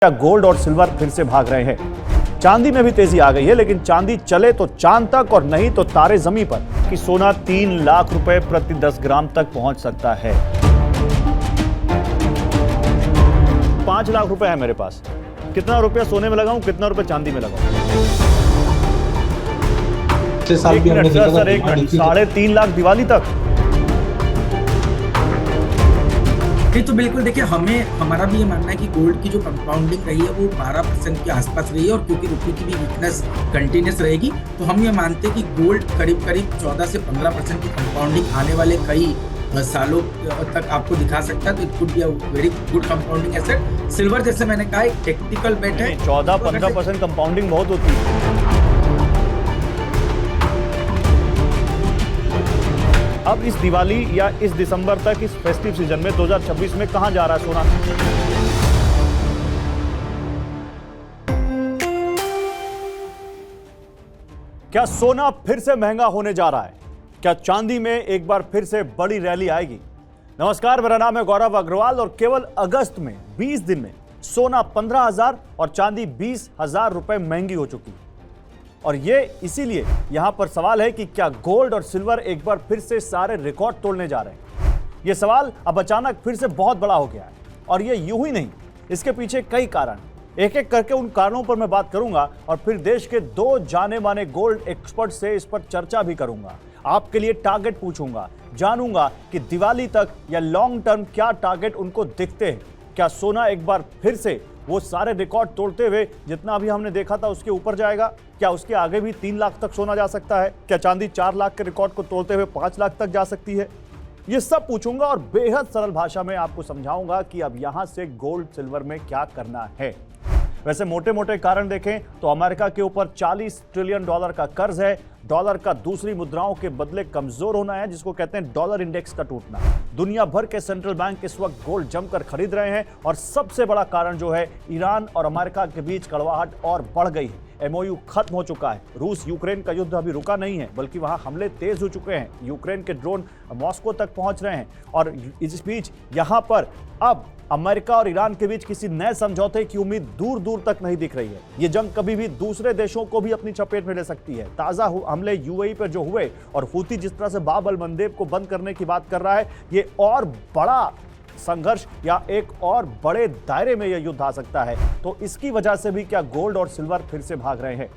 Gold और silver फिर से भाग रहे हैं। चांदी में भी तेजी आ गई है, लेकिन चांदी चले तो चांद तक और नहीं तो तारे जमीन पर कि सोना 3 लाख रुपए प्रति 10 ग्राम तक पहुंच सकता है। 5 लाख रुपए है मेरे पास। कितना रुपया सोने में लगाऊं, कितना रुपया चांदी में लगाऊं? एक मिनट सर, एक मिनट। 3.5 लाख दिवाली तक। नहीं तो बिल्कुल देखिए, हमारा भी ये मानना है कि गोल्ड की जो कंपाउंडिंग रही है वो 12% के आसपास रही है, और क्योंकि रुपये की भी वीकनेस कंटिन्यूस रहेगी, तो हम ये मानते हैं कि गोल्ड करीब 14 से 15% की कंपाउंडिंग आने वाले कई सालों तक आपको दिखा सकता है। तो it could be a very good compounding asset. Silver जैसे मैंने कहा एक टेक्निकल बेट है। 14-15% कंपाउंडिंग बहुत होती है। अब इस दिवाली या इस दिसंबर तक, इस फेस्टिव सीजन में 2026 में कहां जा रहा है सोना? क्या सोना फिर से महंगा होने जा रहा है? क्या चांदी में एक बार फिर से बड़ी रैली आएगी? नमस्कार, मेरा नाम है गौरव अग्रवाल और केवल अगस्त में 20 दिन में सोना 15,000 और चांदी 20,000 रुपए महंगी हो चुकी है। और ये इसीलिए यहां पर सवाल है कि क्या गोल्ड और सिल्वर एक बार फिर से सारे रिकॉर्ड तोड़ने जा रहे हैं? यह सवाल अब अचानक फिर से बहुत बड़ा हो गया है, और ये यूं ही नहीं, इसके पीछे कई कारण। एक एक करके उन कारणों पर मैं बात करूंगा और फिर देश के 2 जाने माने गोल्ड एक्सपर्ट से इस पर चर्चा भी करूंगा। आपके लिए टारगेट पूछूंगा, जानूंगा कि दिवाली तक या लॉन्ग टर्म क्या टारगेट उनको दिखते हैं। क्या सोना एक बार फिर से वो सारे रिकॉर्ड तोड़ते हुए जितना अभी हमने देखा था उसके ऊपर जाएगा? क्या उसके आगे भी 3 लाख तक सोना जा सकता है? क्या चांदी 4 लाख के रिकॉर्ड को तोड़ते हुए 5 लाख तक जा सकती है? ये सब पूछूंगा और बेहद सरल भाषा में आपको समझाऊंगा कि अब यहां से गोल्ड सिल्वर में क्या करना है। वैसे मोटे मोटे कारण देखें तो अमेरिका के ऊपर $40 ट्रिलियन का कर्ज है। डॉलर का दूसरी मुद्राओं के बदले कमजोर होना है, जिसको कहते हैं डॉलर इंडेक्स का टूटना। दुनिया भर के सेंट्रल बैंक इस वक्त गोल्ड जमकर खरीद रहे हैं, और सबसे बड़ा कारण जो है, ईरान और अमेरिका के बीच कड़वाहट और बढ़ गई है। एमओयू खत्म हो चुका है। रूस यूक्रेन का युद्ध अभी रुका नहीं है, बल्कि वहां हमले तेज हो चुके हैं। यूक्रेन के ड्रोन मॉस्को तक पहुंच रहे हैं, और इस बीच यहां पर अब अमेरिका और ईरान के बीच किसी नए समझौते की उम्मीद दूर दूर तक नहीं दिख रही है। ये जंग कभी भी दूसरे देशों को भी अपनी चपेट में ले सकती है। ताजा हमले यूएई पर जो हुए, और हूती जिस तरह से बाब अल मंदेब को बंद करने की बात कर रहा है, ये और बड़ा संघर्ष या एक और बड़े दायरे में यह युद्ध आ सकता है। तो इसकी वजह से भी क्या गोल्ड और सिल्वर फिर से भाग रहे हैं?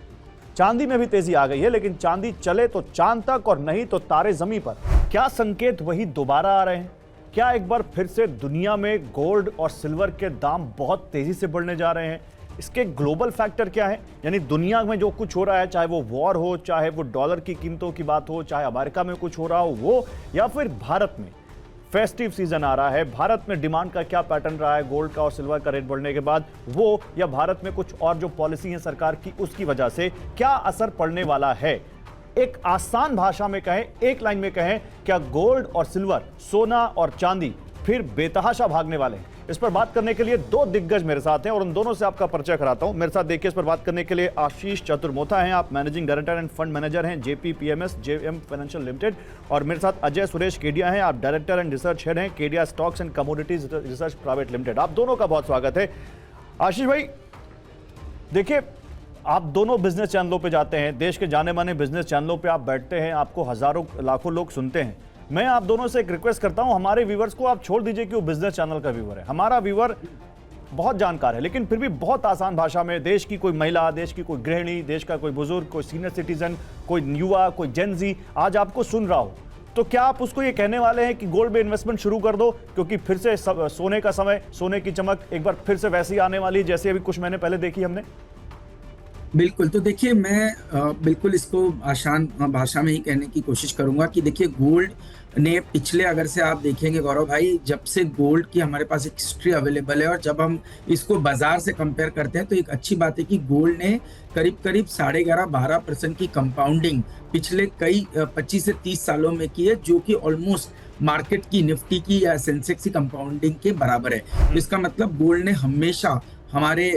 चांदी में भी तेजी आ गई है, लेकिन चांदी चले तो चांद तक और नहीं तो तारे जमीन पर। क्या संकेत वही दोबारा आ रहे हैं? क्या एक बार फिर से दुनिया में गोल्ड और सिल्वर के दाम बहुत तेजी से बढ़ने जा रहे हैं? इसके ग्लोबल फैक्टर क्या है? यानी दुनिया में जो कुछ हो रहा है, चाहे वो वॉर हो, चाहे वो डॉलर की कीमतों की बात हो, चाहे अमेरिका में कुछ हो रहा हो वो, या फिर भारत में फेस्टिव सीजन आ रहा है, भारत में डिमांड का क्या पैटर्न रहा है गोल्ड का और सिल्वर का रेट बढ़ने के बाद, वो, या भारत में कुछ और जो पॉलिसी है सरकार की उसकी वजह से क्या असर पड़ने वाला है? एक आसान भाषा में कहें, एक लाइन में कहें, क्या गोल्ड और सिल्वर, सोना और चांदी फिर बेतहाशा भागने वाले हैं? इस पर बात करने के लिए 2 दिग्गज मेरे साथ हैं, और उन दोनों से आपका परिचय कराता हूं। मेरे साथ देखिए, इस पर बात करने के लिए आशीष चतुर्मोथा हैं, आप managing director end fund manager हैं JPPMS JM फाइनेंशियल लिमिटेड। और मेरे साथ अजय सुरेश केडिया हैं, आप डायरेक्टर एंड रिसर्च हेड हैं Kedia stocks and commodities research private limited. आप दोनों का बहुत स्वागत है। आशीष भाई, देखिए, आप दोनों बिजनेस चैनलों पे जाते हैं, देश के जाने माने बिजनेस चैनलों पे आप बैठते हैं, आपको हजारों लाखों लोग सुनते हैं। मैं आप दोनों से एक रिक्वेस्ट करता हूं, हमारे व्यूवर्स को आप छोड़ दीजिए कि वो बिजनेस चैनल का व्यूवर है। हमारा व्यूवर बहुत जानकार है, लेकिन फिर भी बहुत आसान भाषा में देश की कोई महिला, देश की कोई गृहिणी, देश का कोई बुजुर्ग, कोई सीनियर सिटीजन, कोई युवा, कोई जेनजी आज आपको सुन रहा हो, तो क्या आप उसको ये कहने वाले हैं कि गोल्ड में इन्वेस्टमेंट शुरू कर दो, क्योंकि फिर से सोने का समय, सोने की चमक एक बार फिर से वैसी आने वाली है जैसे अभी कुछ महीने पहले देखी हमने? बिल्कुल। तो देखिए, मैं बिल्कुल इसको आसान भाषा में ही कहने की कोशिश करूंगा कि देखिए, गोल्ड ने पिछले, अगर से आप देखेंगे गौरव भाई, जब से गोल्ड की हमारे पास एक हिस्ट्री अवेलेबल है, और जब हम इसको बाजार से कंपेयर करते हैं, तो एक अच्छी बात है कि गोल्ड ने करीब 11.5-12% की कंपाउंडिंग पिछले कई 25 से 30 सालों में की है, जो कि ऑलमोस्ट मार्केट की, निफ्टी की या सेंसेक्स की कंपाउंडिंग के बराबर है। तो इसका मतलब गोल्ड ने हमेशा हमारे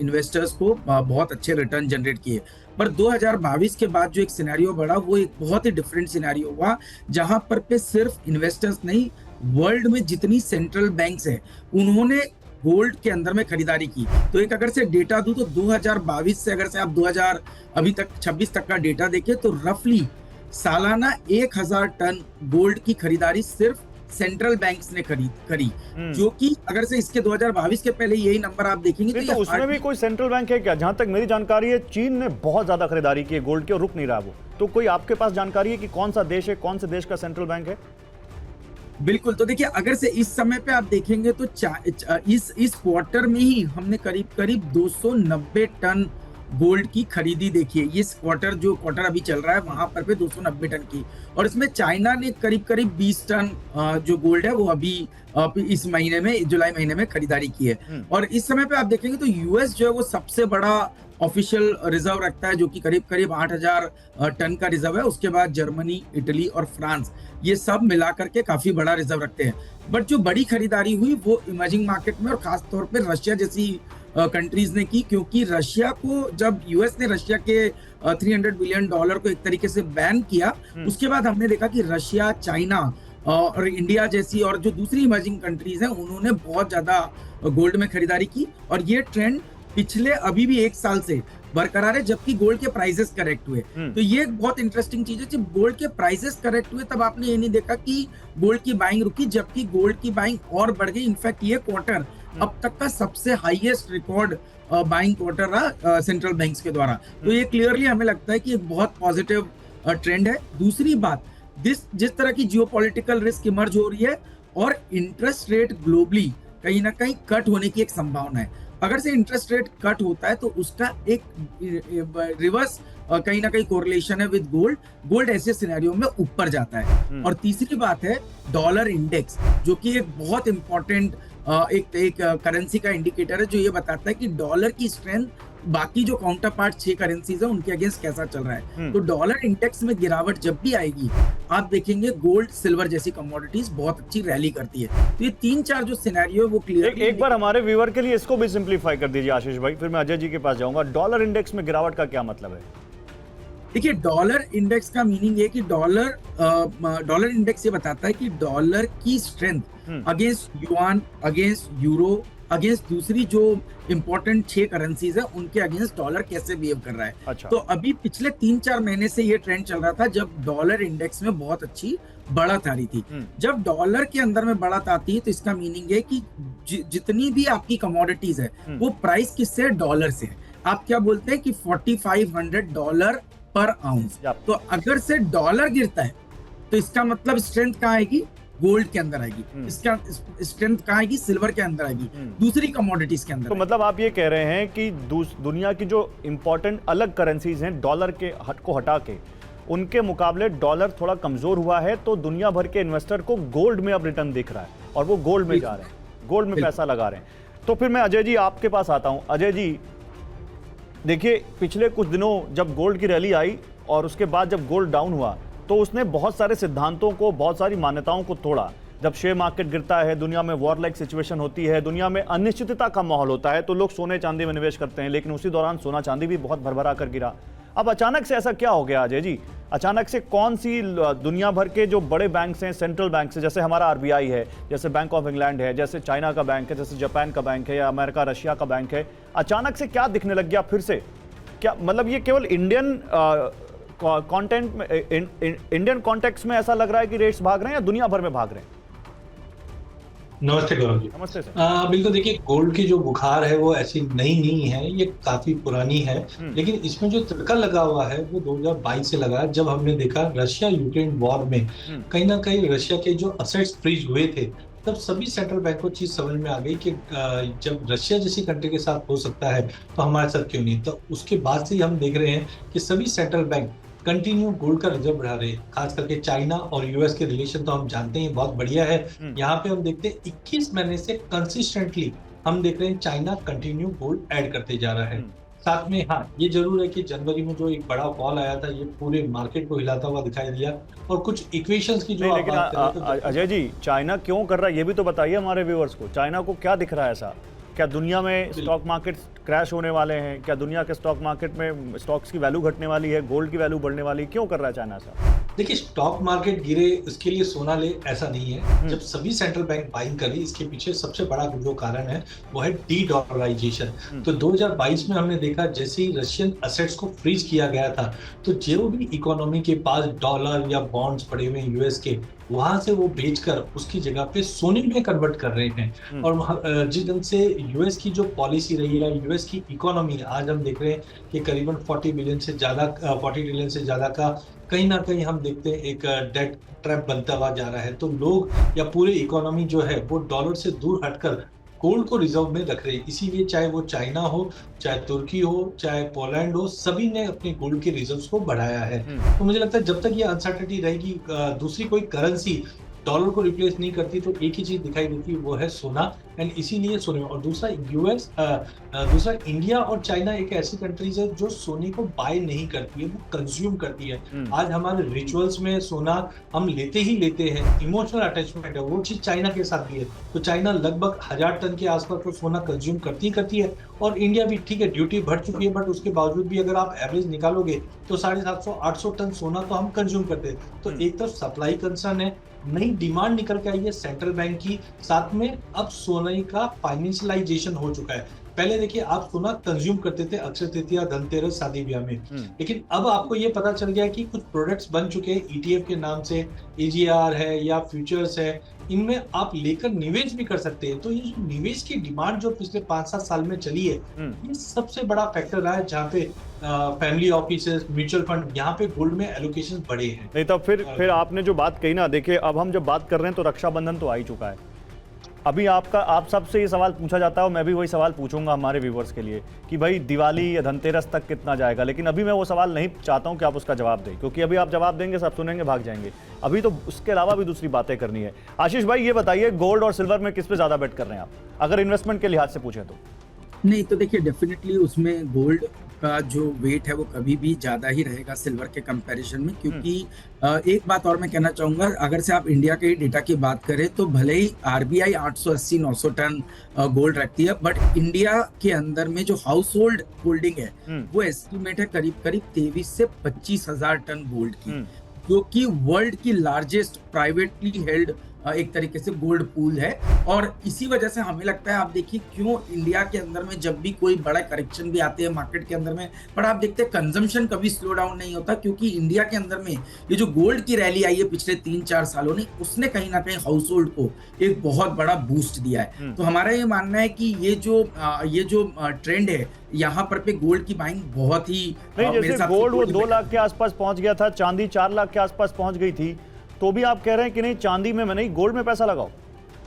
इन्वेस्टर्स को बहुत अच्छे रिटर्न जनरेट किए। पर 2022 के बाद जो एक सिनेरियो बढ़ा, वो एक बहुत ही डिफरेंट सिनेरियो हुआ, जहां पर पे सिर्फ इन्वेस्टर्स नहीं, वर्ल्ड में जितनी सेंट्रल बैंक्स हैं, उन्होंने गोल्ड के अंदर में खरीदारी की। तो एक अगर से डेटा दूं तो 2022 से अगर से आप 2000 अभी तक 26 तक का डेटा देखें तो रफली सालाना 1000 टन गोल्ड की खरीदारी सिर्फ सेंट्रल बैंक्स ने करी, जो कि अगर से इसके 2022 के पहले यही नंबर आप देखेंगे तो ये उसमें भी कोई सेंट्रल बैंक है क्या? जहां तक मेरी जानकारी है चीन ने बहुत ज्यादा खरीदारी की है गोल्ड की और रुक नहीं रहा वो। तो कोई आपके पास जानकारी है कि कौन सा देश है, कौन से देश का सेंट्रल बैंक है? बिल्कुल। तो देखिए अगर से इस समय पे आप देखेंगे तो इस क्वार्टर में ही हमने करीब करीब 290 टन गोल्ड की खरीदी देखी है। इस क्वार्टर जो क्वार्टर अभी चल रहा है वहां पर पे 290 टन की, और इसमें चाइना ने करीब करीब 20 टन जो गोल्ड है वो अभी इस महीने में जुलाई महीने में खरीदारी की है। और इस समय पे आप देखेंगे तो यूएस जो है वो सबसे बड़ा ऑफिशियल रिजर्व रखता है, जो कि करीब करीब 8000 टन का रिजर्व है। उसके बाद जर्मनी, इटली और फ्रांस, ये सब मिलाकर के काफी बड़ा रिजर्व रखते हैं। बट जो बड़ी खरीदारी हुई वो इमर्जिंग मार्केट में और खास तौर पे रशिया जैसी कंट्रीज ने की, क्योंकि रशिया को जब यूएस ने रशिया के $300 बिलियन को एक तरीके से बैन किया, उसके बाद हमने देखा कि रशिया, चाइना और इंडिया जैसी और जो दूसरी इमर्जिंग कंट्रीज हैं उन्होंने बहुत ज्यादा गोल्ड में खरीदारी की। और ये ट्रेंड पिछले अभी भी एक साल से बरकरार है, जबकि गोल्ड के प्राइसेस करेक्ट हुए। तो ये एक बहुत इंटरेस्टिंग चीज है, जब गोल्ड के प्राइसेस करेक्ट हुए तब आपने ये नहीं देखा कि गोल्ड की बाइंग रुकी, जबकि गोल्ड की बाइंग और बढ़ गई। इनफैक्ट ये क्वार्टर अब तक का सबसे हाईएस्ट रिकॉर्ड बाइंग क्वार्टर रहा सेंट्रल बैंक्स के द्वारा। तो ये क्लियरली हमें लगता है कि एक बहुत पॉजिटिव ट्रेंड है। दूसरी बात, जिस तरह की जियोपॉलिटिकल रिस्क इमर्ज हो रही है और इंटरेस्ट रेट ग्लोबली कहीं ना कहीं कट होने की एक संभावना है। अगर से इंटरेस्ट रेट कट होता है तो उसका एक रिवर्स कहीं ना कहीं कोरिलेशन है विद गोल्ड। गोल्ड ऐसे सिनेरियो में ऊपर जाता है। और तीसरी बात है डॉलर इंडेक्स, जो कि एक बहुत इंपॉर्टेंट एक करेंसी का इंडिकेटर है, जो ये बताता है कि डॉलर की स्ट्रेंथ बाकी जो काउंटर पार्ट 6 करेंसीज है उनके अगेंस्ट कैसा चल रहा है। तो डॉलर इंडेक्स में गिरावट जब भी आएगी आप देखेंगे गोल्ड, सिल्वर जैसी कमोडिटीज बहुत अच्छी रैली करती है। तो ये 3-4 जो सिनेरियो है वो क्लियर। एक बार हमारे व्यूअर के लिए इसको भी सिंप्लीफाई कर दीजिए आशीष भाई, फिर मैं अजय जी के पास जाऊंगा। डॉलर इंडेक्स में गिरावट का क्या मतलब है? देखिए डॉलर इंडेक्स का मीनिंग है कि डॉलर इंडेक्स ये बताता है कि डॉलर की strength against yuan, against euro, against दूसरी जो इंपॉर्टेंट 6 करेंसीज है उनके अगेंस्ट डॉलर कैसे बिहेव कर रहा है। अच्छा। तो अभी पिछले 3-4 महीने से ये ट्रेंड चल रहा था जब डॉलर इंडेक्स में बहुत अच्छी बढ़त आ रही थी। जब डॉलर के अंदर में बढ़त आती है तो इसका मीनिंग है कि जितनी भी आपकी कमोडिटीज है वो प्राइस किससे, डॉलर से। आप क्या बोलते हैं कि $4500 पर आउंस। तो अगर से डॉलर गिरता है तो इसका मतलब स्ट्रेंथ कहाँ आएगी, गोल्ड के अंदर आएगी। इसका स्ट्रेंथ कहाँ आएगी, सिल्वर के अंदर आएगी, दूसरी कमोडिटीज के अंदर। तो मतलब आप ये कह रहे हैं कि दुनिया की जो इंपॉर्टेंट अलग करेंसीज हैं डॉलर के को हटा के उनके मुकाबले डॉलर थोड़ा कमजोर हुआ है, तो दुनिया भर के इन्वेस्टर को गोल्ड में अब रिटर्न दिख रहा है और वो गोल्ड में जा रहे हैं, गोल्ड में पैसा लगा रहे हैं। तो फिर मैं अजय जी आपके पास आता हूं। अजय जी देखिए, पिछले कुछ दिनों जब गोल्ड की रैली आई और उसके बाद जब गोल्ड डाउन हुआ तो उसने बहुत सारे सिद्धांतों को, बहुत सारी मान्यताओं को तोड़ा। जब शेयर मार्केट गिरता है, दुनिया में वॉर लाइक सिचुएशन होती है, दुनिया में अनिश्चितता का माहौल होता है, तो लोग सोने चांदी में निवेश करते हैं, लेकिन उसी दौरान सोना चांदी भी बहुत भरभरा कर गिरा। अब अचानक से ऐसा क्या हो गया अजय जी? अचानक से कौन सी दुनिया भर के जो बड़े बैंक्स हैं, सेंट्रल बैंक्स हैं, जैसे हमारा आरबीआई है, जैसे बैंक ऑफ इंग्लैंड है, जैसे चाइना का बैंक है, जैसे जापान का बैंक है या अमेरिका रशिया का बैंक है, अचानक से क्या दिखने लग गया फिर से? क्या मतलब ये केवल इंडियन कंटेंट में, इंडियन कॉन्टेक्स्ट में ऐसा लग रहा है कि रेट्स भाग रहे हैं या दुनिया भर में भाग रहे हैं? नमस्ते गौरव जी। नमस्ते सर। बिल्कुल, देखिए गोल्ड की जो बुखार है वो ऐसी नई नहीं है, ये काफी पुरानी है। लेकिन इसमें जो तड़का लगा हुआ है वो 2022 से लगा, जब हमने देखा रशिया यूक्रेन वॉर में कहीं ना कहीं रशिया के जो असेट्स फ्रीज हुए थे, तब सभी सेंट्रल बैंक को चीज समझ में आ गई कि जब रशिया जैसी कंट्री के साथ हो सकता है तो हमारे साथ क्यों नहीं। तो उसके बाद से हम देख रहे हैं कि सभी सेंट्रल बैंक कंटिन्यू गोल्ड का रिजर्व बढ़ा रहे हैं। खास करके चाइना और यूएस के रिलेशन तो हम जानते हैं बहुत बढ़िया है। यहाँ पे हम देखते हैं 21 महीने से कंसिस्टेंटली हम देख रहे हैं चाइना कंटिन्यू गोल्ड ऐड करते जा रहा है। साथ में हाँ, ये जरूर है कि जनवरी में जो एक बड़ा फॉल आया था ये पूरे मार्केट को हिलाता हुआ दिखाई दिया। और कुछ इक्वेशंस की जो लेकिन अजय जी चाइना क्यों कर रहा है ये भी तो बताइए हमारे व्यूअर्स को। चाइना को क्या दिख रहा है ऐसा? क्या दुनिया में स्टॉक मार्केट क्रैश होने वाले हैं? क्या दुनिया के स्टॉक मार्केट में स्टॉक्स की वैल्यू घटने वाली है, गोल्ड की वैल्यू बढ़ने वाली है? क्यों कर रहा है चाइना ऐसा? देखिए, स्टॉक मार्केट गिरे उसके लिए सोना ले ऐसा नहीं है। जब सभी सेंट्रल बैंक बाइंग करी, इसके पीछे सबसे बड़ा जो कारण है वो है डी डॉलराइजेशन। तो 2022 में हमने देखा जैसे ही रशियन असेट्स को फ्रीज किया गया था, तो जो भी इकोनॉमी के पास डॉलर या बॉन्ड्स पड़े हुए यूएस के, वहां से वो बेचकर उसकी जगह पे सोने में कन्वर्ट कर रहे हैं। और जिस ढंग से यूएस की जो पॉलिसी रही है, यूएस की इकोनॉमी, आज हम देख रहे हैं कि करीबन 40 ट्रिलियन से ज्यादा का कहीं ना कहीं हम देखते हैं एक डेट ट्रैप बनता हुआ जा रहा है। तो लोग या पूरी इकोनॉमी जो है वो डॉलर से दूर हटकर गोल्ड को रिजर्व में रख रहे हैं। इसीलिए चाहे वो चाइना हो, चाहे तुर्की हो, चाहे पोलैंड हो, सभी ने अपने गोल्ड के रिजर्व्स को बढ़ाया है। तो मुझे लगता है जब तक ये अनसर्टेनिटी रहेगी, दूसरी कोई करेंसी डॉलर को रिप्लेस नहीं करती, तो एक ही चीज दिखाई देती है, वो है सोना। एंड इसीलिए सोने में, और दूसरा दूसरा इंडिया और चाइना एक ऐसी कंट्रीज है जो सोने को बाय नहीं करती है, वो कंज्यूम करती है। आज हमारे रिचुअल्स में सोना हम लेते ही लेते हैं, इमोशनल अटैचमेंट है, वो चीज चाइना के साथ भी है। तो चाइना लगभग 1000 टन के आसपास तो सोना कंज्यूम करती है। और इंडिया भी, ठीक है, ड्यूटी बढ़ चुकी है, बट उसके बावजूद भी अगर आप एवरेज निकालोगे तो 750-800 टन सोना तो हम कंज्यूम करते हैं। तो एक तरफ सप्लाई कंसर्न है, नई डिमांड निकल के आई है सेंट्रल बैंक की, साथ में अब सोने का फाइनेंशियलाइजेशन हो चुका है। पहले देखिए, आप सोना कंज्यूम करते थे अक्षय तृतीया, धनतेरस, शादी ब्याह में, लेकिन अब आपको ये पता चल गया कि कुछ प्रोडक्ट्स बन चुके हैं ईटीएफ के नाम से, ईजीआर है या फ्यूचर्स है, इनमें आप लेकर निवेश भी कर सकते हैं। तो ये जो निवेश की डिमांड जो पिछले 5-7 साल में चली है, ये सबसे बड़ा फैक्टर रहा है, जहाँ पे फैमिली ऑफिसेस, म्यूचुअल फंड, यहाँ पे गोल्ड में एलोकेशन बढ़े हैं। नहीं तो फिर आपने जो बात कही ना, देखिए अब हम जब बात कर रहे हैं तो रक्षाबंधन तो आ ही चुका है। अभी आप सबसे ये सवाल पूछा जाता है और मैं भी वही सवाल पूछूंगा हमारे व्यूवर्स के लिए कि भाई दिवाली या धनतेरस तक कितना जाएगा, लेकिन अभी मैं वो सवाल नहीं चाहता हूं कि आप उसका जवाब दें, क्योंकि अभी आप जवाब देंगे सब सुनेंगे भाग जाएंगे। अभी तो उसके अलावा भी दूसरी बातें करनी है। आशीष भाई ये बताइए, गोल्ड और सिल्वर में किस पे ज्यादा बेट कर रहे हैं आप, अगर इन्वेस्टमेंट के लिहाज से पूछें तो? नहीं, तो देखिए डेफिनेटली उसमें गोल्ड का जो वेट है वो कभी भी ज्यादा ही रहेगा सिल्वर के कंपैरिजन में, क्योंकि एक बात और मैं कहना चाहूंगा, अगर से आप इंडिया के डेटा की बात करें तो भले ही आरबीआई 880-900 टन गोल्ड रखती है, बट इंडिया के अंदर में जो हाउस होल्ड होल्डिंग है वो एस्टिमेट है करीब 23 से 25 हजार टन गोल्ड की, जो कि वर्ल्ड की लार्जेस्ट प्राइवेटली हेल्ड एक तरीके से गोल्ड पूल है। और इसी वजह से हमें लगता है, आप देखिए क्यों इंडिया के अंदर में जब भी कोई बड़ा करेक्शन भी आते हैं मार्केट के अंदर में, पर आप देखते हैं कंजम्पशन कभी स्लो डाउन नहीं होता, क्योंकि इंडिया के अंदर में ये जो गोल्ड की रैली आई है पिछले 3-4 सालों में, उसने कहीं ना कहीं हाउस होल्ड को एक बहुत बड़ा बूस्ट दिया है। तो हमारा ये मानना है कि ये जो ट्रेंड है यहाँ पर पे गोल्ड की बाइंग बहुत ही, जैसे गोल्ड वो 2 लाख के आसपास पहुंच गया था, चांदी 4 लाख के आसपास पहुंच गई थी, तो भी आप कह रहे हैं कि नहीं चांदी में नहीं गोल्ड में पैसा लगाओ?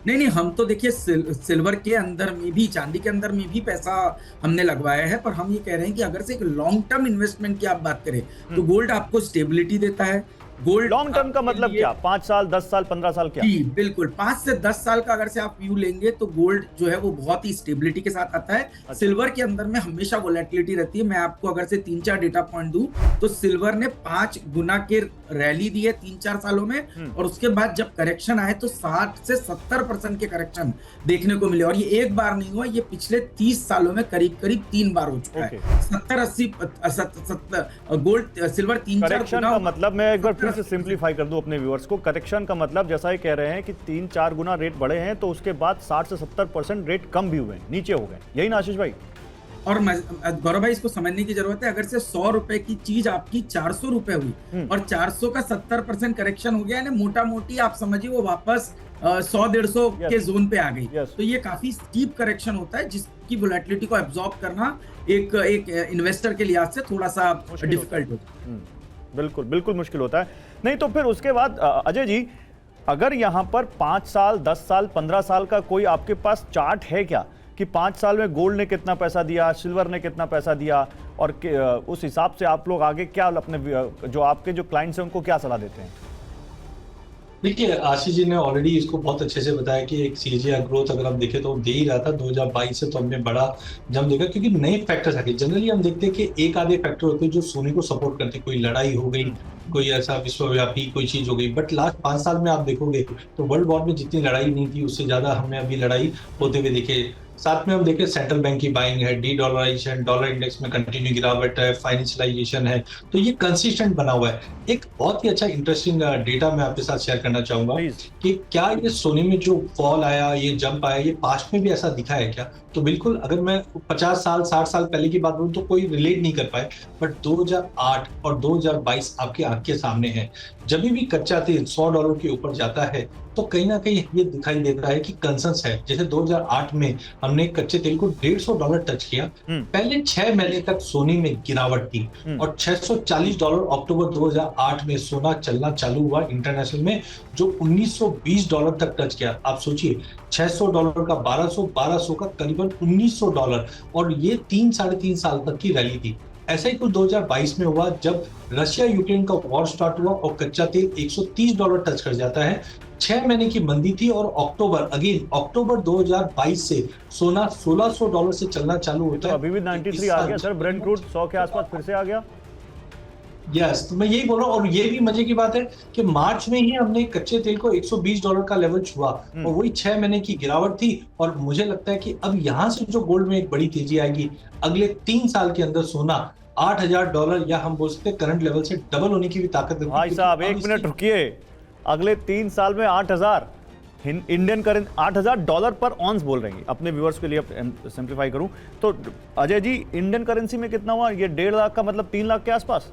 नहीं, हम तो देखिए सिल्वर के अंदर में भी, चांदी के अंदर में भी पैसा हमने लगवाया है, पर हम ये कह रहे हैं कि अगर से एक लॉन्ग टर्म इन्वेस्टमेंट की आप बात करें तो गोल्ड आपको स्टेबिलिटी देता है। गोल्ड लॉन्ग टर्म का मतलब क्या? 5 साल, 10 साल, 15 साल क्या? जी बिल्कुल, 5 से 10 साल का अगर से आप व्यू लेंगे तो गोल्ड जो है वो बहुत ही स्टेबिलिटी के साथ आता है। अच्छा। सिल्वर के अंदर में हमेशा वोलेटिलिटी रहती है। मैं आपको अगर से 3-4 डेटा पॉइंट दूं तो सिल्वर ने 5 गुना के रैली दी है 3-4 सालों में, और उसके बाद जब करेक्शन आए तो 60 से 70% के करेक्शन देखने को मिले, और ये एक बार नहीं हुआ, ये पिछले 30 सालों में करीब 3 बार हो चुका है। 70-80 गोल्ड सिल्वर 3-4 करेक्शन का मतलब, मैं एक बार फिर से सिंपलीफाई कर दूं अपने व्यूअर्स को, करेक्शन का मतलब जैसा ही कह रहे हैं कि 3-4 गुना रेट बढ़े हैं, तो उसके बाद 60 से 70% रेट कम भी हुए, नीचे हो गए, यही ना आशीष भाई? और गौरव भाई, इसको समझने की जरूरत है, अगर से 100 रुपए की चीज आपकी 400 रुपए हुई और 400 का 70% करेक्शन हो गया, यानी मोटा मोटी आप समझिए वो वापस 100-150 के जोन पे आ गई। तो ये काफी स्टीप करेक्शन होता है, जिसकी वोलेटिलिटी को एब्जॉर्ब करना एक इन्वेस्टर के लिहाज से थोड़ा सा डिफिकल्ट होता है। बिल्कुल मुश्किल होता है। नहीं तो फिर उसके बाद अजय जी, अगर यहाँ पर 5 साल, 10 साल, 15 साल का कोई आपके पास चार्ट है क्या कि 5 साल में गोल्ड ने कितना पैसा दिया, सिल्वर ने कितना पैसा दिया, और उस हिसाब से आप लोग आगे क्या अपने जो आपके जो क्लाइंट्स हैं उनको क्या सलाह देते हैं? देखिए, आशीष जी ने ऑलरेडी इसको बहुत अच्छे से बताया कि एक सीएजीआर ग्रोथ अगर हम देखें तो दे ही रहा था 2022 से, तो हमने बड़ा जम देखा, क्योंकि नए फैक्टर्स आके जनरली हम देखते हैं कि एक आधे फैक्टर होते हैं जो सोने को सपोर्ट करते हैं। कोई लड़ाई हो गई, कोई ऐसा विश्वव्यापी कोई चीज हो गई, बट लास्ट 5 साल में आप देखोगे तो वर्ल्ड वॉर में जितनी लड़ाई नहीं थी उससे ज्यादा हमें अभी लड़ाई होते हुए देखे। साथ में हम देखें सेंट्रल बैंक की बाइंग है, डी डॉलराइजेशन, डॉलर इंडेक्स में कंटिन्यू गिरावट है, फाइनेंशियलाइजेशन है, तो ये कंसिस्टेंट बना हुआ है। एक बहुत ही अच्छा इंटरेस्टिंग डेटा मैं आपके साथ शेयर करना चाहूंगा कि क्या ये सोने में जो फॉल आया, ये जंप आया, ये पास्ट में भी ऐसा दिखा है क्या? तो बिल्कुल, अगर मैं 50 साल 60 साल पहले की बात करूं तो कोई रिलेट नहीं कर पाए, बट 2008 और 2022 आपके आंख के सामने है। जब भी कच्चा तेल $100 के ऊपर जाता है तो कहीं ना कहीं ये दिखाई देता है कि कंसर्न्स है। जैसे 2008 में हमने कच्चे तेल को $150 टच किया, पहले 6 महीने तक सोने में गिरावट थी और $640 अक्टूबर 2008 में सोना चलना चालू हुआ इंटरनेशनल में, जो $1920 तक टच किया। आप सोचिए, $600 का 1200 का करीबन $1900, और ये 3-3.5 साल तक की रैली थी। ऐसा ही कुछ 2022 में हुआ जब रशिया यूक्रेन का वॉर स्टार्ट हुआ और कच्चा तेल $130 टच कर जाता है। 6 महीने की मंदी थी और अक्टूबर 2022 से सोना $1600 से चलना चालू होता है। अभी भी 93 आ गया सर, ब्रेंट क्रूड 100 के आसपास फिर से आ गया। यस, तो मैं यही बोल रहा हूँ। और ये भी मजे की बात है कि मार्च में ही हमने कच्चे तेल को $120 का लेवल छुआ और वही 6 महीने की गिरावट थी। और मुझे लगता है कि अब यहाँ से जो गोल्ड में एक बड़ी तेजी आएगी, अगले 3 साल के अंदर सोना $8000 या हम बोल सकते हैं करंट लेवल से डबल होने की भी ताकत रखती है। भाई साहब, एक मिनट रुकिए, अगले 3 साल में 8000 इंडियन करेंसी, $8000 पर ऑन्स बोल रही हैं। अपने व्यूअर्स के लिए सिंप्लीफाई करूं तो अजय जी, इंडियन करेंसी में कितना हुआ? ये 1.5 लाख का मतलब 3 लाख के आसपास।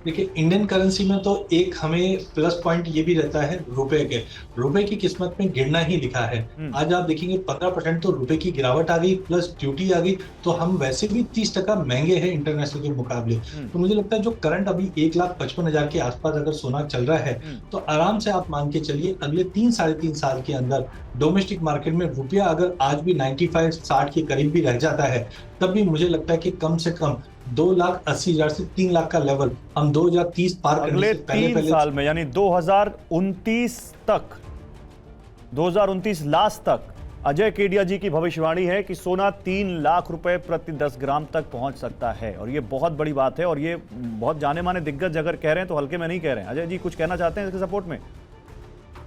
देखिए, इंडियन करेंसी में तो एक हमें प्लस पॉइंट ये भी रहता है रुपए की किस्मत में गिरना ही लिखा है। आज आप देखेंगे 15% तो रुपए की गिरावट आ गई, प्लस ड्यूटी आ गई, तो हम वैसे भी 30% महंगे हैं इंटरनेशनल के मुकाबले। तो मुझे लगता है जो करंट अभी 1,55,000 के आसपास अगर सोना चल रहा है तो आराम से आप मान के चलिए अगले 3-3.5 साल के अंदर डोमेस्टिक मार्केट में रुपया अगर आज भी 95-60 के करीब भी रह जाता है, तब भी मुझे लगता है कि कम से कम 2,80,000 से 3 लाख का लेवल हम 2030 पार करने से पहले 3 साल में, यानी 2029 लास्ट तक अजय केडिया जी की भविष्यवाणी है कि सोना 3 लाख रुपए प्रति 10 ग्राम तक पहुंच सकता है। और ये बहुत बड़ी बात है, और ये बहुत जाने माने दिग्गज अगर कह रहे हैं तो हल्के में नहीं कह रहे हैं। अजय जी कुछ कहना चाहते हैं इसके सपोर्ट में?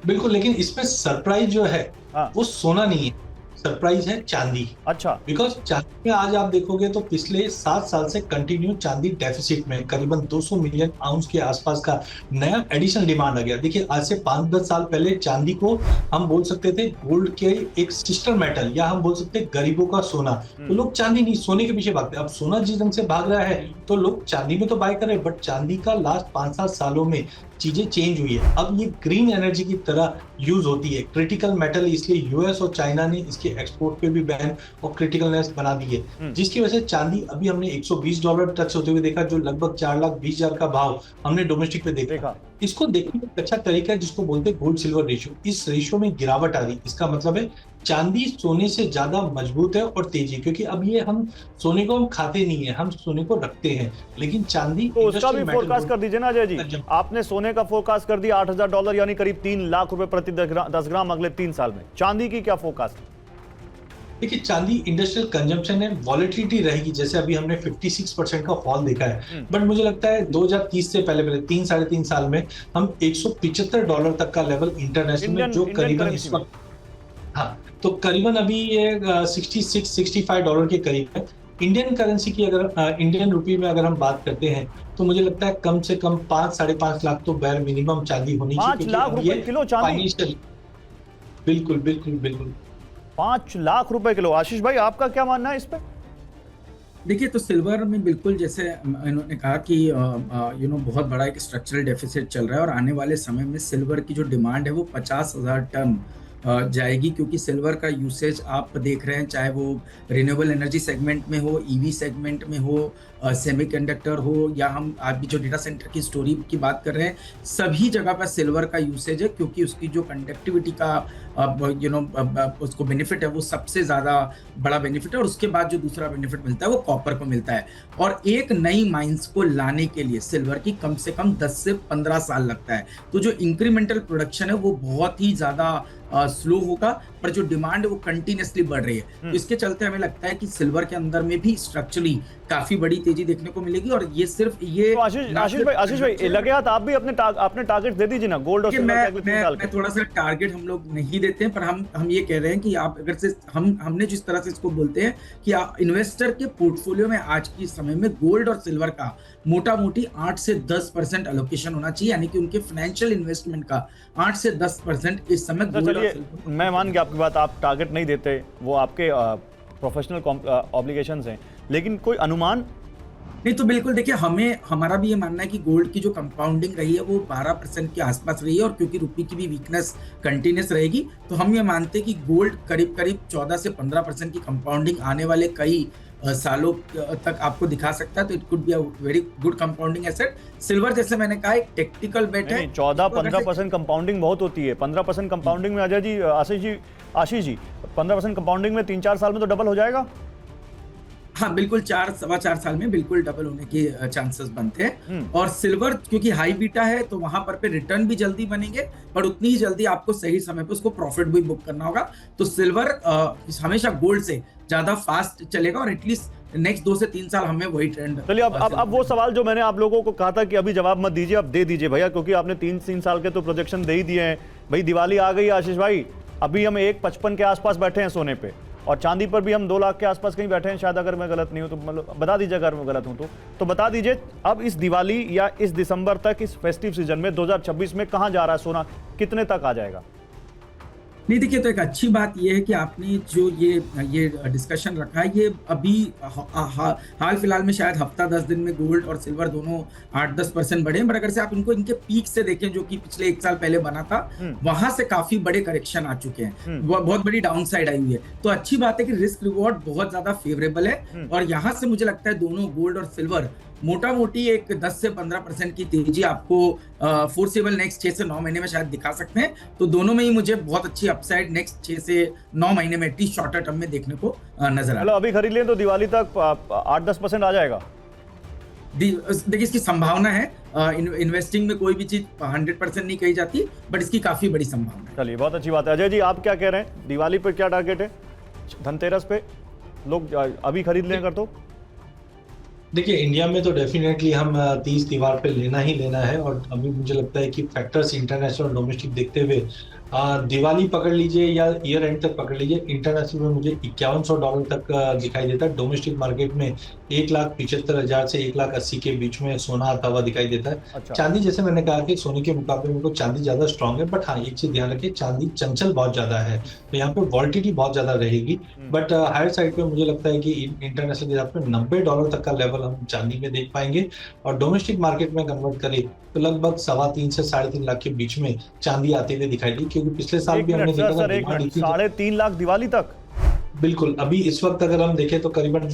बिल्कुल, लेकिन इसमें सरप्राइज जो है वो सोना नहीं है, सरप्राइज है चांदी। अच्छा, बिकॉज चांदी में आज आप देखोगे तो पिछले 7 साल से कंटिन्यू चांदी डेफिसिट में, करीबन 200 मिलियन आउंस के आसपास का नया एडिशनल डिमांड आ गया। देखिए, आज से 5-10 साल पहले चांदी को हम बोल सकते थे गोल्ड के एक सिस्टर मेटल, या हम बोल सकते हैं गरीबों का सोना। तो लोग चांदी नहीं, सोने के पीछे भागते। अब सोना जिस ढंग से भाग रहा है तो लोग चांदी में तो बाय कर रहे हैं, बट चांदी का लास्ट 5-7 सालों में चीजें चेंज हुई है। अब ये ग्रीन एनर्जी की तरह यूज होती है, क्रिटिकल मेटल, इसलिए यूएस और चाइना ने इसके एक्सपोर्ट पे भी बैन और क्रिटिकलनेस बना दी है, जिसकी वजह से चांदी अभी हमने $120 टच होते हुए देखा, जो लगभग 4,20,000 का भाव हमने डोमेस्टिक पे देखा। इसको देखने का एक अच्छा तरीका है जिसको बोलते हैं गोल्ड सिल्वर रेशियो। इस रेशियो में गिरावट आ रही, इसका मतलब है चांदी सोने से ज्यादा मजबूत है और तेजी, क्योंकि अब ये हम सोने को हम खाते नहीं है, हम सोने को रखते हैं, लेकिन चांदी तो उसका भी फोरकास्ट कर दीजिए ना अजय जी। आपने सोने का फोरकास्ट कर दिया $8,000, यानी करीब 3 लाख रुपए प्रति 10 ग्राम अगले 3 साल में। चांदी की क्या फोरकास्ट? देखिए, चांदी इंडस्ट्रियल कंजम्पशन है, वॉलेटिलिटी रहेगी, जैसे अभी हमने 56% का फॉल देखा है, बट मुझे लगता है 2030 से पहले 3-3.5 साल में हम $175 तक का लेवल इंटरनेशनल में, जो करीबन इस वक्त, हाँ, तो करीबन अभी ये $66-65 के करीब है। इंडियन करेंसी की अगर इंडियन रुपी में अगर हम बात करते हैं तो मुझे लगता है कम से कम 5-5.5 लाख तो बैर मिनिमम चांदी होनी चाहिए। 5 लाख रुपए किलो चांदी? बिल्कुल बिल्कुल बिल्कुल, 5 लाख रुपए किलो। आशीष भाई, आपका क्या मानना है इस पे? देखिए, तो सिल्वर में बिल्कुल जैसे इन्होंने कहा कि बहुत बड़ा एक स्ट्रक्चरल डेफिसिट चल रहा है, और आने वाले समय में सिल्वर की जो डिमांड है वो 50,000 टन जाएगी, क्योंकि सिल्वर का यूसेज आप देख रहे हैं, चाहे वो रिन्यूएबल एनर्जी सेगमेंट में हो, ईवी सेगमेंट में हो, सेमीकंडक्टर हो, या हम अभी जो डेटा सेंटर की स्टोरी की बात कर रहे हैं, सभी जगह पर सिल्वर का यूसेज है, क्योंकि उसकी जो कंडक्टिविटी का उसको बेनिफिट है वो सबसे ज़्यादा बड़ा बेनिफिट है, और उसके बाद जो दूसरा बेनिफिट मिलता है वो कॉपर को मिलता है। और एक नई माइंस को लाने के लिए सिल्वर की कम से कम 10 से 15 साल लगता है। तो जो इंक्रीमेंटल प्रोडक्शन है वो बहुत ही ज़्यादा स्लो होगा, पर जो डिमांड है वो कंटिन्यूसली बढ़ रही है। तो इसके चलते हमें लगता है कि सिल्वर के अंदर में भी स्ट्रक्चरली काफी बड़ी तेजी देखने को मिलेगी। और ये सिर्फ ये तो आशीष भाई लगे हाथ आप भी अपने टारगेट दे दीजिए ना गोल्ड और सिल्वर के अगले 3 साल के। मैं थोड़ा सा टारगेट हम लोग नहीं देते हैं, पर हम ये कह रहे हैं कि आप अगर से हमने जिस तरह से इसको बोलते हैं कि इन्वेस्टर के पोर्टफोलियो में आज के समय में गोल्ड और सिल्वर का मोटा मोटी 8 से 10% एलोकेशन होना चाहिए, यानी कि उनके फाइनेंशियल इन्वेस्टमेंट का 8 से 10% इस समय तो गोल्ड और चलिए, सिल्वर। मैं मान गया आपकी बात, आप टारगेट नहीं देते, वो आपके प्रोफेशनल ऑब्लिगेशंस हैं, लेकिन कोई अनुमान? नहीं तो बिल्कुल देखिए, हमारा भी ये मानना है कि गोल्ड की जो कंपाउंडिंग रही है वो 12% के आसपास रही है, और क्योंकि रुपये की भी वीकनेस कंटिन्यूस रहेगी, तो हम ये मानते हैं कि गोल्ड करीब करीब 14 से 15% की कंपाउंडिंग आने वाले कई सालों तक आपको दिखा सकता है। तो it could be a very good compounding asset. Silver, जैसे मैंने कहा, एक टेक्टिकल बेट है। 14-15% कंपाउंडिंग बहुत होती है। 15% कंपाउंडिंग में अजय जी, आशीष जी 15% कंपाउंडिंग में 3-4 साल में तो डबल हो जाएगा। हाँ बिल्कुल, 4-4.25 साल में बिल्कुल डबल होने के चांसेस बनते हैं। और सिल्वर क्योंकि हाई बीटा है, तो वहां पर पे रिटर्न भी जल्दी बनेंगे, पर उतनी ही जल्दी आपको सही समय पे उसको प्रॉफिट भी बुक करना होगा। तो सिल्वर हमेशा गोल्ड से ज्यादा फास्ट चलेगा, और एटलीस्ट नेक्स्ट 2 से 3 साल हमें वही ट्रेंड। चलिए, अब वो सवाल जो मैंने आप लोगों को कहा था कि अभी जवाब मत दीजिए, अब दे दीजिए भैया, क्योंकि आपने 3 साल के तो प्रोजेक्शन दे ही दिए हैं। भाई दिवाली आ गई आशीष भाई, अभी हम 1.55 के आसपास बैठे हैं सोने पे, और चांदी पर भी हम 2 लाख के आसपास कहीं बैठे हैं शायद, अगर मैं गलत नहीं हूं तो। मतलब बता दीजिए अगर मैं गलत हूं तो बता दीजिए। अब इस दिवाली या इस दिसंबर तक, इस फेस्टिव सीजन में 2026 में कहां जा रहा है सोना, कितने तक आ जाएगा? नहीं देखिए, तो एक अच्छी बात यह है कि आपने जो ये डिस्कशन रखा है, ये अभी हाल फिलहाल में शायद हफ्ता 10 दिन में गोल्ड और सिल्वर दोनों 8-10% बढ़े हैं। बट अगर से आप इनको इनके पीक से देखें, जो कि पिछले 1 साल पहले बना था, वहां से काफी बड़े करेक्शन आ चुके हैं, बहुत बड़ी डाउन साइड आई हुई है। तो अच्छी बात है कि रिस्क रिवॉर्ड बहुत ज्यादा फेवरेबल है, और यहाँ से मुझे लगता है दोनों गोल्ड और सिल्वर मोटा मोटी एक 10 से 15% की तेजी आपको फोर्सेबल नेक्स्ट 6 से 9 महीने में शायद दिखा सकते हैं। तो दोनों में ही मुझे बहुत अच्छी अपसाइड नेक्स्ट 6 से 9 महीने में एटलीस्ट शॉर्टर टर्म में देखने को नजर आ रहा है। अभी खरीद लें तो दिवाली तक 8-10% आ जाएगा। देखिए, इसकी संभावना है। इन्वेस्टिंग में कोई भी चीज 100% नहीं कही जाती, बट इसकी काफी बड़ी संभावना है। चलिए, बहुत अच्छी बात है। अजय जी, आप क्या कह रहे हैं, दिवाली पर क्या टारगेट है, धनतेरस पे लोग अभी खरीद लें अगर तो? देखिए, इंडिया में तो डेफिनेटली हम 30 त्योहार पे लेना ही लेना है, और अभी मुझे लगता है कि फैक्टर्स इंटरनेशनल और डोमेस्टिक देखते हुए दिवाली पकड़ लीजिए या ईयर एंड तक पकड़ लीजिए, इंटरनेशनल में मुझे $5100 तक दिखाई देता है। डोमेस्टिक मार्केट में 1,75,000 से 1,80,000 के बीच में सोना आता हुआ दिखाई देता है। अच्छा। चांदी, जैसे मैंने कहा कि सोने के मुकाबले में चांदी ज्यादा स्ट्रांग है, बट हाँ, एक चीज ध्यान रखिए, चांदी चंचल बहुत ज्यादा है, तो यहाँ पे वॉल्टिलिटी बहुत ज्यादा रहेगी। बट हायर साइड पे मुझे लगता है कि इंटरनेशनल के हिसाब से $90 तक का लेवल हम चांदी में देख पाएंगे, और डोमेस्टिक मार्केट में कन्वर्ट करें तो लगभग 3.25 से 3.5 लाख के बीच में चांदी आते हुए दिखाई दी, क्योंकि पिछले साल भी हमने देखा था 3.5 लाख दिवाली तक। बिल्कुल, अभी इस वक्त अगर हम देखें तो करीबन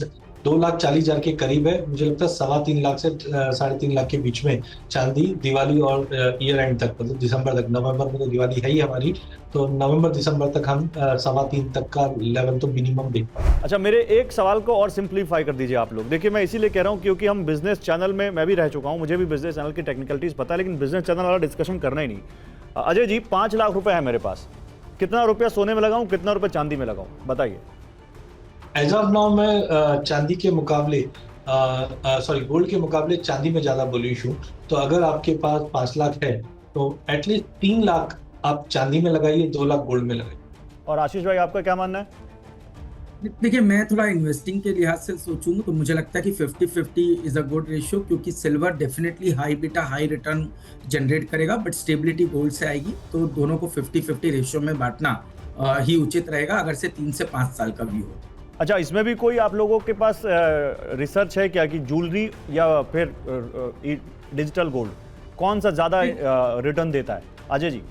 2,40,000 के करीब है। मुझे लगता है 3.25 लाख से 3.5 लाख के बीच में चांदी दिवाली और ईयर एंड तक, मतलब दिसंबर तक। नवंबर में तो दिवाली है ही हमारी, तो नवंबर दिसंबर तक हम 3.25 तक का लेवल तो मिनिमम देख पाए। अच्छा, मेरे एक सवाल को और सिंप्लीफाई कर दीजिए आप लोग। देखिए, मैं इसीलिए कह रहा हूँ क्योंकि हम बिजनेस चैनल में, मैं भी रह चुका हूँ, मुझे भी बिजनेस चैनल की टेक्निकलिटीज पता है, लेकिन बिजनेस चैनल वाला डिस्कशन करना ही नहीं। अजय जी, 5 लाख रुपए है मेरे पास, कितना रुपया सोने में लगाऊं, कितना रुपया चांदी में लगाऊं, बताइए। एज ऑफ नाउ मैं चांदी के मुकाबले गोल्ड के मुकाबले चांदी में ज्यादा बुलिश हूँ। तो अगर आपके पास 5 लाख है तो एटलीस्ट 3 लाख आप चांदी में लगाइए, 2 लाख गोल्ड में लगाइए। और आशीष भाई, आपका क्या मानना है? देखिए, मैं थोड़ा इन्वेस्टिंग के लिहाज से सोचूंगा तो मुझे लगता है कि 50-50 इज अ गुड रेशियो, क्योंकि silver definitely high beta high return generate करेगा, बट स्टेबिलिटी गोल्ड से आएगी। तो दोनों को 50-50 रेशियो में बांटना ही उचित रहेगा, अगर से 3 से 5 साल का व्यू हो। अच्छा, इसमें भी कोई आप लोगों के पास रिसर्च है क्या कि ज्वेलरी या फिर डिजिटल गोल्ड कौन सा ज्यादा रिटर्न देता है? अजय जी,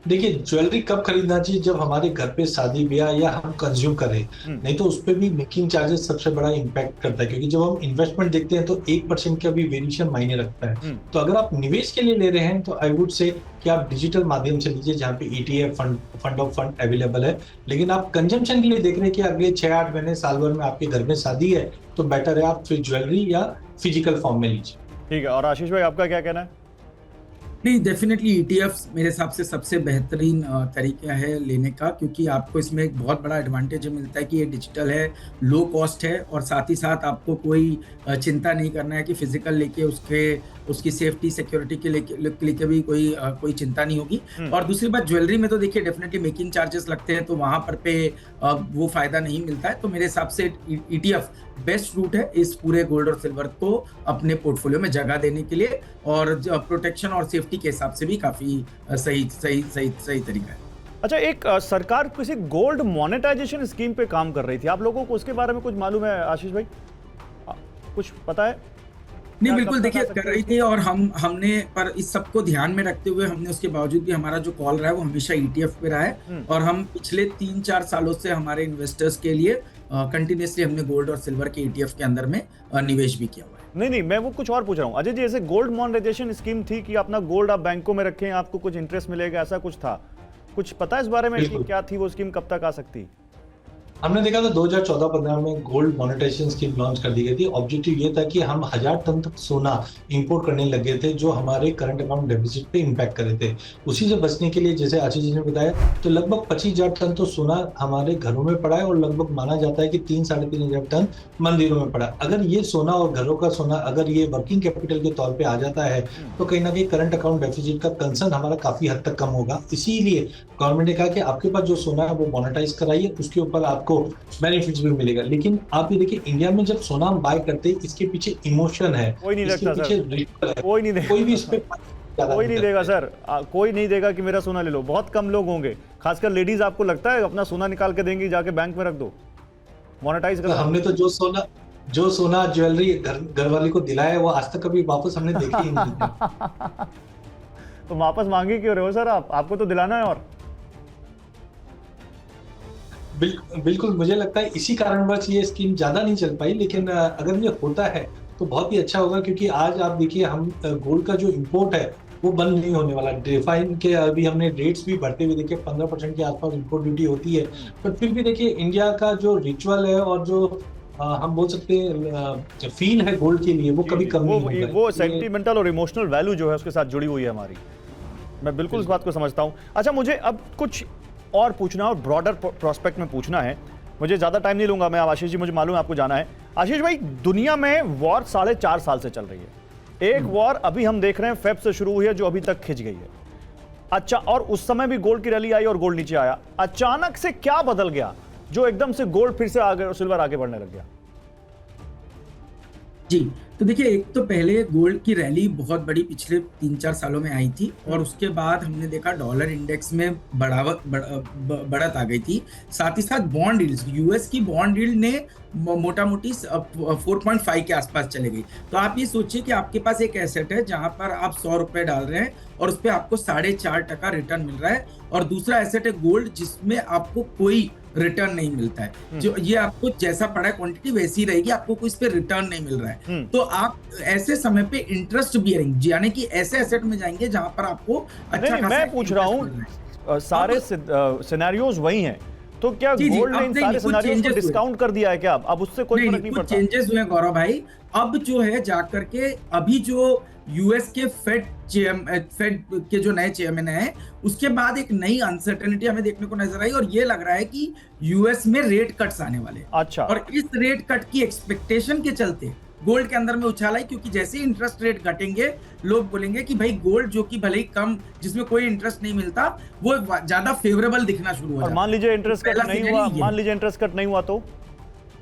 देखिए, ज्वेलरी कब खरीदना चाहिए, जब हमारे घर पे शादी ब्याह या हम कंज्यूम करें, नहीं तो उस पर भी मेकिंग चार्जेस सबसे बड़ा इम्पैक्ट करता है, क्योंकि जब हम इन्वेस्टमेंट देखते हैं तो 1% का भी वेरिएशन मायने रखता है। तो अगर आप निवेश के लिए ले रहे हैं तो आई वुड से कि आप डिजिटल माध्यम से लीजिए, जहाँ पे ETF fund of fund available है। लेकिन आप कंजम्पशन के लिए देख रहे हैं कि अगले 6-8 महीने साल भर में आपके घर में शादी है, तो बेटर है आप फिर ज्वेलरी या फिजिकल फॉर्म में लीजिए। ठीक है। और आशीष भाई, आपका क्या कहना है? नहीं, डेफिनेटली ईटीएफ्स मेरे हिसाब से सबसे बेहतरीन तरीका है लेने का, क्योंकि आपको इसमें एक बहुत बड़ा एडवांटेज मिलता है कि ये डिजिटल है, लो कॉस्ट है, और साथ ही साथ आपको कोई चिंता नहीं करना है कि फिजिकल लेके उसकी सेफ्टी सिक्योरिटी के लेके भी कोई चिंता नहीं होगी। और दूसरी बात, ज्वेलरी में तो देखिए डेफिनेटली मेकिंग चार्जेस लगते हैं, तो वहां पर पे वो फायदा नहीं मिलता है। तो मेरे हिसाब से ईटीएफ बेस्ट रूट है इस पूरे गोल्ड और सिल्वर को अपने पोर्टफोलियो में जगह देने के लिए, और प्रोटेक्शन और सेफ्टी के हिसाब से भी काफी सही तरीका है। अच्छा, एक सरकार किसी गोल्ड मोनेटाइजेशन स्कीम पे काम कर रही थी, आप लोगों को उसके बारे में कुछ मालूम है आशीष भाई? कुछ पता है? नहीं, बिल्कुल देखिए कर रही थी, और हमने पर इस सबको ध्यान में रखते हुए हमने उसके बावजूद भी हमारा जो कॉल रहा है वो हमेशा ईटीएफ पे रहा है, और हम पिछले 3-4 सालों से हमारे इन्वेस्टर्स के लिए कंटिन्यूसली हमने गोल्ड और सिल्वर के ईटीएफ के अंदर में निवेश भी किया हुआ है। नहीं, मैं वो कुछ और पूछ रहा हूँ अजय जी। ऐसे गोल्ड मोनेटाइजेशन स्कीम थी कि अपना गोल्ड आप बैंकों में रखें, आपको कुछ इंटरेस्ट मिलेगा, ऐसा कुछ था? कुछ पता है इस बारे में कि क्या थी वो स्कीम, कब तक आ सकती? हमने देखा था 2014-15 में गोल्ड मोनेटाइजेशन स्कीम लॉन्च कर दी गई थी। ऑब्जेक्टिव ये था कि हम 1000 टन तक सोना इंपोर्ट करने लगे थे, जो हमारे करंट अकाउंट डेफिसिट पे इंपैक्ट कर रहे थे। उसी से बचने के लिए, जैसे आशीष जी ने बताया, तो लगभग 25,000 टन तो सोना हमारे घरों में पड़ा है, और लगभग माना जाता है कि 3-3,500 टन मंदिरों में पड़ा। अगर ये सोना और घरों का सोना अगर ये वर्किंग कैपिटल के तौर पर आ जाता है, तो कहीं ना कहीं करंट अकाउंट डेफिसिट का कंसर्न हमारा काफी हद तक कम होगा। इसीलिए गवर्नमेंट ने कहा कि आपके पास जो सोना है वो मोनेटाइज कराइए, उसके ऊपर आपको बेनिफिट्स भी मिलेगा। लेकिन आप ये देखिए, इंडिया में जब सोना हम बाय करते हैं, इसके पीछे इमोशन है, कोई नहीं इसके रखता पीछे सर, रिचुअल है, कोई नहीं देगा, कोई भी इस पे कोई नहीं देगा सर, कोई नहीं देगा कि मेरा सोना ले लो। बहुत कम लोग होंगे, खासकर लेडीज। आपको लगता है अपना सोना निकाल के देंगी, जाके बैंक में रख दो, मोनेटाइज कर? हमने तो जो सोना ज्वेलरी घर वाली को दिलाया है, वो आज तक कभी वापस हमने देखी ही नहीं। तो वापस मांगे क्यों रहे हो सर आप? आपको तो दिलाना है। और बिल्कुल, मुझे लगता है इसी कारणवश ये स्कीम ज्यादा नहीं चल पाई। लेकिन अगर ये होता है तो बहुत ही अच्छा होगा, क्योंकि आज आप देखिए, हम गोल्ड का जो इंपोर्ट है वो बंद नहीं होने वाला। रिफाइन के अभी हमने रेट्स भी बढ़ते हुए देखे, 15% के आसपास इंपोर्ट ड्यूटी होती है, पर फिर भी देखिए इंडिया का जो रिचुअल है और जो हम बोल सकते हैं फील है गोल्ड के लिए, वो कभी कम नहीं होगा। वो सेंटिमेंटल और इमोशनल वैल्यू जो है उसके साथ जुड़ी हुई है हमारी। मैं बिल्कुल इस बात को समझता हूँ। अच्छा, मुझे अब कुछ और पूछना और ब्रॉडर प्रोस्पेक्ट में पूछना है। मुझे ज़्यादा टाइम नहीं लूंगा मैं। आशीष जी, मुझे मालूम है आपको जाना है। आशीष भाई, दुनिया में वॉर 4.5 साल से चल रही है। एक वॉर अभी हम देख रहे हैं फेब से शुरू हुई है, जो अभी तक खिंच गई है। अच्छा, और उस समय भी गोल्ड की रैली आई और गोल्ड नीचे आया। अचानक से क्या बदल गया जो एकदम से गोल्ड फिर से आगे और सिल्वर आगे बढ़ने लग गया? जी, तो देखिए, एक तो पहले गोल्ड की रैली बहुत बड़ी पिछले 3-4 सालों में आई थी, और उसके बाद हमने देखा डॉलर इंडेक्स में बढ़त आ गई थी। साथ ही साथ बॉन्ड यील्ड्स, यूएस की बॉन्ड यील्ड ने मोटा मोटी 4.5 के आसपास चले गई। तो आप ये सोचिए कि आपके पास एक एसेट है जहां पर आप 100 रुपए डाल रहे हैं और उस पर आपको 4.5% रिटर्न मिल रहा है, और दूसरा एसेट है गोल्ड जिसमें आपको कोई रिटर्न नहीं मिलता है। जो ये आपको जैसा पड़ा है क्वांटिटी वैसी ही रहेगी, आपको कोई इस पे रिटर्न नहीं मिल रहा है। तो आप ऐसे समय पे इंटरेस्ट बियरिंग, यानी कि ऐसे एसेट में जाएंगे जहां पर आपको अच्छा खासा। मैं पूछ रहा हूँ, सारे सिनेरियोज वही हैं, तो क्या गोल्ड ने इन सारे सिनेरियोज को डिस्काउंट कर दिया है क्या? अब उससे कोई फर्क नहीं पड़ता? चेंजेस हुए गौरव भाई। अब जो है जाकर के अभी जो यूएस के फेड के जो नए चेयरमैन हैं, उसके बाद एक नई अनसर्टेनिटी हमें देखने को नजर आई, और ये लग रहा है कि यूएस में रेट कट्स आने वाले। अच्छा, और इस रेट कट की एक्सपेक्टेशन के चलते गोल्ड के अंदर में उछाल आई, क्योंकि जैसे ही इंटरेस्ट रेट घटेंगे, लोग बोलेंगे कि भाई गोल्ड जो कि भले ही कम, जिसमें कोई इंटरेस्ट नहीं मिलता, वो ज्यादा फेवरेबल दिखना शुरू हो जाता है। मान लीजिए इंटरेस्ट कट नहीं हुआ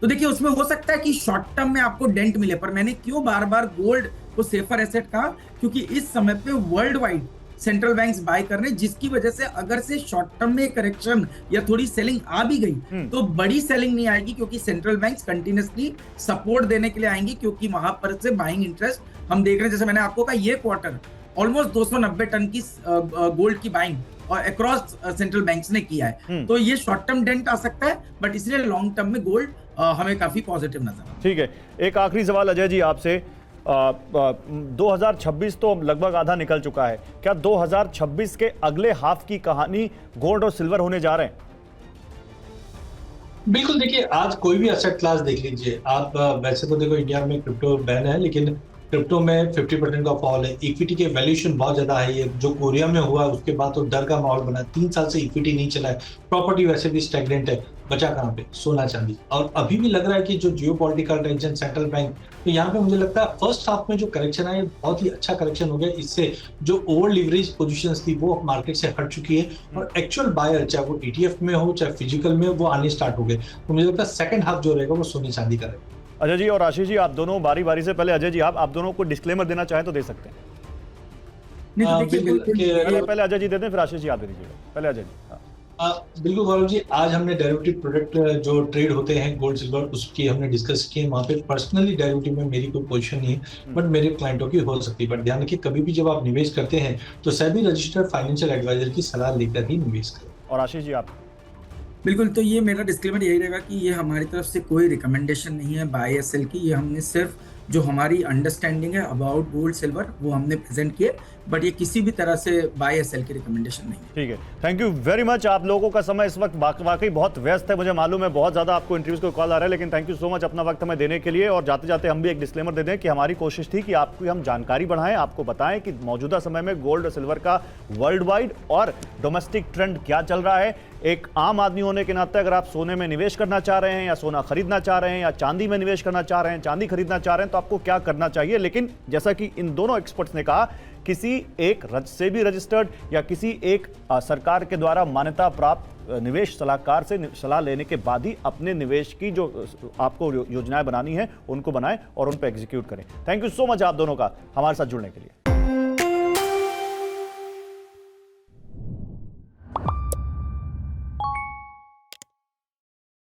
तो देखिए, उसमें हो सकता है कि शॉर्ट टर्म में आपको डेंट मिले। पर मैंने क्यों बार बार गोल्ड को सेफर एसेट कहा, क्योंकि इस समय पे world wide central banks buy कर रहे हैं, जिसकी वजह से अगर से शॉर्ट टर्म में करेक्शन या थोड़ी सेलिंग आ भी गई तो बड़ी सेलिंग नहीं आएगी, क्योंकि सेंट्रल बैंक्स कंटिन्यूअसली सपोर्ट देने के लिए आएंगी, क्योंकि वहां पर से बाइंग इंटरेस्ट हम देख रहे हैं। जैसे मैंने आपको कहा, ये क्वार्टर ऑलमोस्ट 290 टन की गोल्ड की बाइंग और अक्रॉस सेंट्रल बैंक्स ने किया है। तो ये शॉर्ट टर्म डेंट आ सकता है, बट इसलिए लॉन्ग टर्म में गोल्ड हमें काफी पॉजिटिव नजर आता है। ठीक है, एक आखिरी सवाल अजय जी आपसे। 2026 तो लगभग आधा निकल चुका है, क्या 2026 के अगले हाफ की कहानी गोल्ड और सिल्वर होने जा रहे हैं? बिल्कुल, देखिए, आज कोई भी एसेट क्लास देख लीजिए आप। वैसे तो देखो, इंडिया में क्रिप्टो बैन है, लेकिन क्रिप्टो में 50% का फॉल है, इक्विटी के वैल्यूएशन बहुत ज्यादा है, ये जो कोरिया में हुआ उसके बाद तो डर का माहौल बना, 3 साल से इक्विटी नहीं चला है, प्रॉपर्टी वैसे भी स्टैग्नेंट है, बचा कहाँ पे? सोना चांदी। और अभी भी लग रहा है कि जो जियोपॉलिटिकल टेंशन, सेंट्रल बैंक, तो यहाँ पे मुझे लगता है फर्स्ट हाफ में जो करेक्शन है बहुत ही अच्छा करेक्शन हो गया, इससे जो ओवर लिवरेज पोजीशंस थी वो मार्केट से हट चुकी है और एक्चुअल बायर चाहे वो ETF में हो चाहे फिजिकल में हो वो आने स्टार्ट हो गए। तो मुझे लगता है सेकंड हाफ जो रहेगा वो सोने चांदी का रहेगा। अजय जी और आशीष जी, आप दोनों बारी बारी से, पहले अजय जी आप दोनों को डिस्क्लेमर देना चाहें तो दे सकते हैं। नहीं तो देखिए बिल्कुल पहले अजय जी दे दें, फिर आशीष जी आप दे दीजिएगा। पहले अजय जी। बिल्कुल गौरव जी, आज हमने डेरिवेटिव प्रोडक्ट जो ट्रेड होते हैं गोल्ड सिल्वर उसकी हमने डिस्कस किए। वहाँ पे पर्सनली डेरिवेटिव में मेरी कोई पोजीशन नहीं है, बट मेरे क्लाइंटों की हो सकती है। बट ध्यान रखिए, कभी भी जब आप निवेश करते हैं तो सेबी रजिस्टर्ड फाइनेंशियल एडवाइजर की सलाह लेकर ही निवेश करें। और आशीष जी आप? बिल्कुल, तो ये मेरा डिस्क्लेमर यही रहेगा कि ये हमारी तरफ से कोई रिकमेंडेशन नहीं है बाय या सेल की। ये हमने सिर्फ जो हमारी अंडरस्टैंडिंग है अबाउट गोल्ड सिल्वर वो हमने प्रेजेंट किए, बट ये किसी भी तरह से बाय या सेल की रिकमेंडेशन नहीं है। ठीक है, थैंक यू वेरी मच। आप लोगों का समय इस वक्त वाकई बहुत व्यस्त है, मुझे मालूम है, बहुत ज़्यादा आपको इंटरव्यूज को कॉल आ रहा है, लेकिन थैंक यू सो मच अपना वक्त हमें देने के लिए। और जाते जाते हम भी एक डिस्क्लेमर दे दें कि हमारी कोशिश थी कि आपको हम जानकारी बढ़ाएं, आपको बताएं कि मौजूदा समय में गोल्ड और सिल्वर का वर्ल्ड वाइड और डोमेस्टिक ट्रेंड क्या चल रहा है। एक आम आदमी होने के नाते अगर आप सोने में निवेश करना चाह रहे हैं या सोना खरीदना चाह रहे हैं या चांदी में निवेश करना चाह रहे हैं, चांदी खरीदना चाह रहे हैं, तो आपको क्या करना चाहिए। लेकिन जैसा कि इन दोनों एक्सपर्ट्स ने कहा, किसी एक सेबी रजिस्टर्ड या किसी एक सरकार के द्वारा मान्यता प्राप्त निवेश सलाहकार से सलाह लेने के बाद ही अपने निवेश की जो आपको योजनाएं बनानी है उनको बनाएं और उन पर एग्जीक्यूट करें। थैंक यू सो मच आप दोनों का हमारे साथ जुड़ने के लिए।